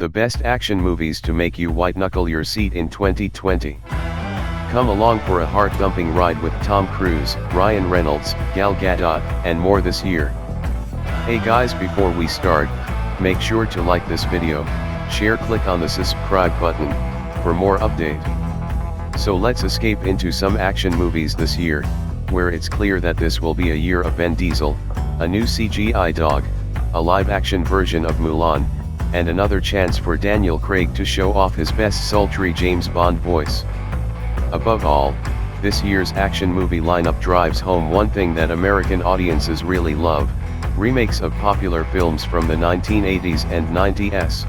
The best action movies to make you white-knuckle your seat in 2020. Come along for a heart-thumping ride with Tom Cruise, Ryan Reynolds, Gal Gadot, and more this year. Hey guys, before we start, make sure to like this video, share, click on the subscribe button, for more update. So let's escape into some action movies this year, where it's clear that this will be a year of Vin Diesel, a new CGI dog, a live-action version of Mulan, and another chance for Daniel Craig to show off his best sultry James Bond voice. Above all, this year's action movie lineup drives home one thing that American audiences really love: remakes of popular films from the 1980s and 90s.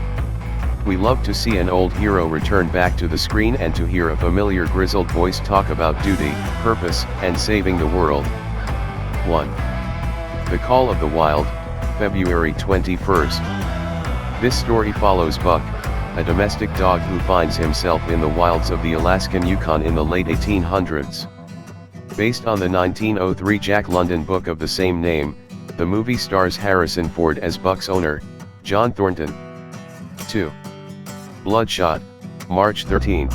We love to see an old hero return back to the screen and to hear a familiar grizzled voice talk about duty, purpose, and saving the world. 1. The Call of the Wild, February 21st. This story follows Buck, a domestic dog who finds himself in the wilds of the Alaskan Yukon in the late 1800s. Based on the 1903 Jack London book of the same name, the movie stars Harrison Ford as Buck's owner, John Thornton. 2. Bloodshot, March 13.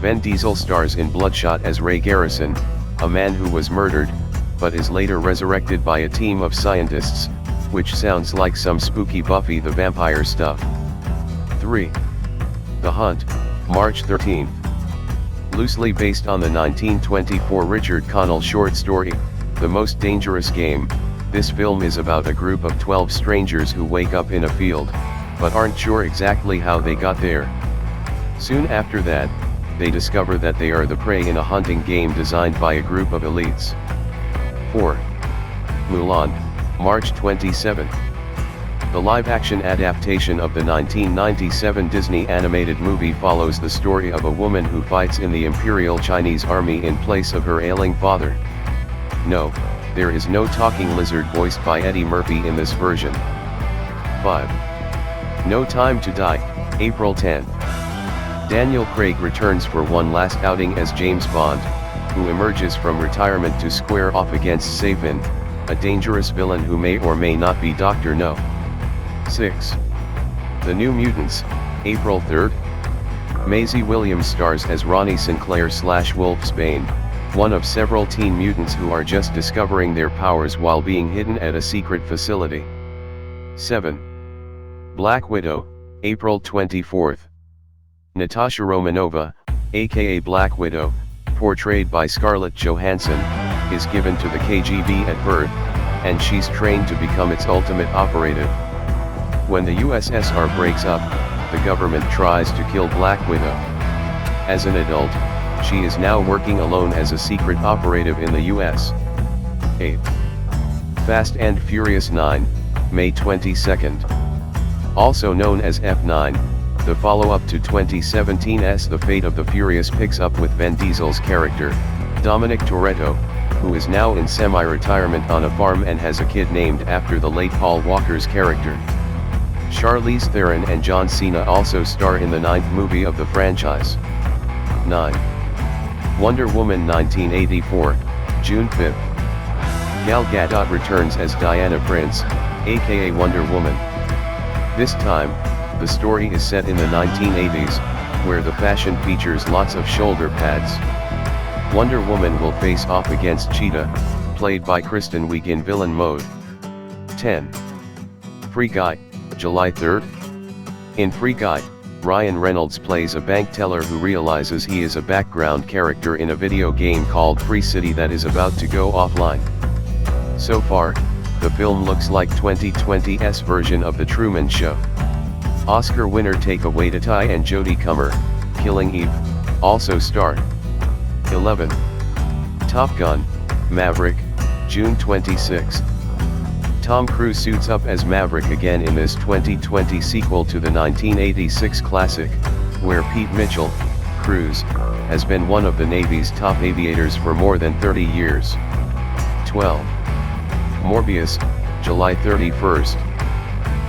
Vin Diesel stars in Bloodshot as Ray Garrison, a man who was murdered, but is later resurrected by a team of scientists, which sounds like some spooky Buffy the Vampire stuff. 3. The Hunt, March 13. Loosely based on the 1924 Richard Connell short story, The Most Dangerous Game, this film is about a group of 12 strangers who wake up in a field, but aren't sure exactly how they got there. Soon after that, they discover that they are the prey in a hunting game designed by a group of elites. 4. Mulan, March 27. The live-action adaptation of the 1997 Disney animated movie follows the story of a woman who fights in the Imperial Chinese Army in place of her ailing father. No, there is no talking lizard voiced by Eddie Murphy in this version. 5. No Time to Die, April 10. Daniel Craig returns for one last outing as James Bond, who emerges from retirement to square off against Savin, a dangerous villain who may or may not be Dr. No. 6. The New Mutants, April 3rd. Maisie Williams stars as Ronnie Sinclair/Wolfsbane, one of several teen mutants who are just discovering their powers while being hidden at a secret facility. 7. Black Widow, April 24th. Natasha Romanova, aka Black Widow, portrayed by Scarlett Johansson, is given to the KGB at birth, and she's trained to become its ultimate operative. When the USSR breaks up, the government tries to kill Black Widow. As an adult, she is now working alone as a secret operative in the US. 8. Fast and Furious 9, May 22nd. Also known as F9, the follow-up to 2017's The Fate of the Furious picks up with Vin Diesel's character, Dominic Toretto, who is now in semi-retirement on a farm and has a kid named after the late Paul Walker's character. Charlize Theron and John Cena also star in the 9th movie of the franchise. 9. Wonder Woman 1984, June 5th. Gal Gadot returns as Diana Prince, aka Wonder Woman. This time, the story is set in the 1980s, where the fashion features lots of shoulder pads. Wonder Woman will face off against Cheetah, played by Kristen Wiig in villain mode. 10. Free Guy, July 3rd. In Free Guy, Ryan Reynolds plays a bank teller who realizes he is a background character in a video game called Free City that is about to go offline. So far, the film looks like 2020's version of The Truman Show. Oscar winner Taika Waititi and Jodie Comer, Killing Eve, also star. 11. Top Gun, Maverick, June 26. Tom Cruise suits up as Maverick again in this 2020 sequel to the 1986 classic, where Pete Mitchell, Cruise, has been one of the Navy's top aviators for more than 30 years. 12. Morbius, July 31st.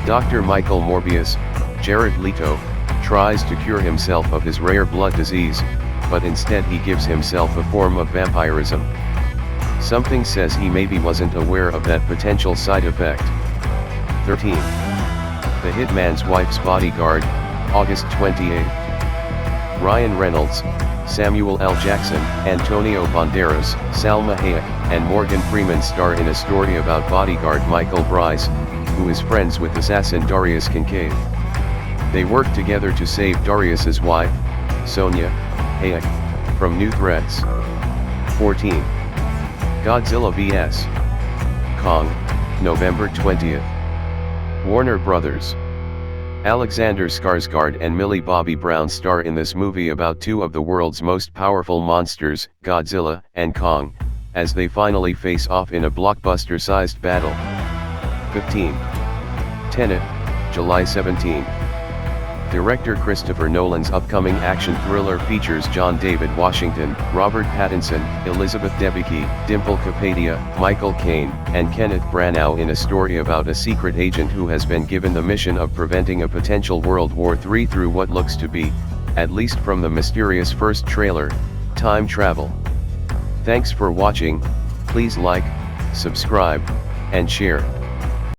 Dr. Michael Morbius, Jared Leto, tries to cure himself of his rare blood disease, but instead he gives himself a form of vampirism. Something says he maybe wasn't aware of that potential side effect. 13. The Hitman's Wife's Bodyguard, August 28. Ryan Reynolds, Samuel L. Jackson, Antonio Banderas, Salma Hayek, and Morgan Freeman star in a story about bodyguard Michael Bryce, who is friends with assassin Darius Kincaid. They work together to save Darius's wife, Sonia Hayek, from new threats. 14. Godzilla vs. Kong, November 20th. Warner Brothers. Alexander Skarsgård and Millie Bobby Brown star in this movie about two of the world's most powerful monsters, Godzilla and Kong, as they finally face off in a blockbuster-sized battle. 15. Tenet, July 17. Director Christopher Nolan's upcoming action thriller features John David Washington, Robert Pattinson, Elizabeth Debicki, Dimple Kapadia, Michael Caine, and Kenneth Branagh in a story about a secret agent who has been given the mission of preventing a potential World War III through what looks to be, at least from the mysterious first trailer, time travel. Thanks for watching. Please like, subscribe, and share.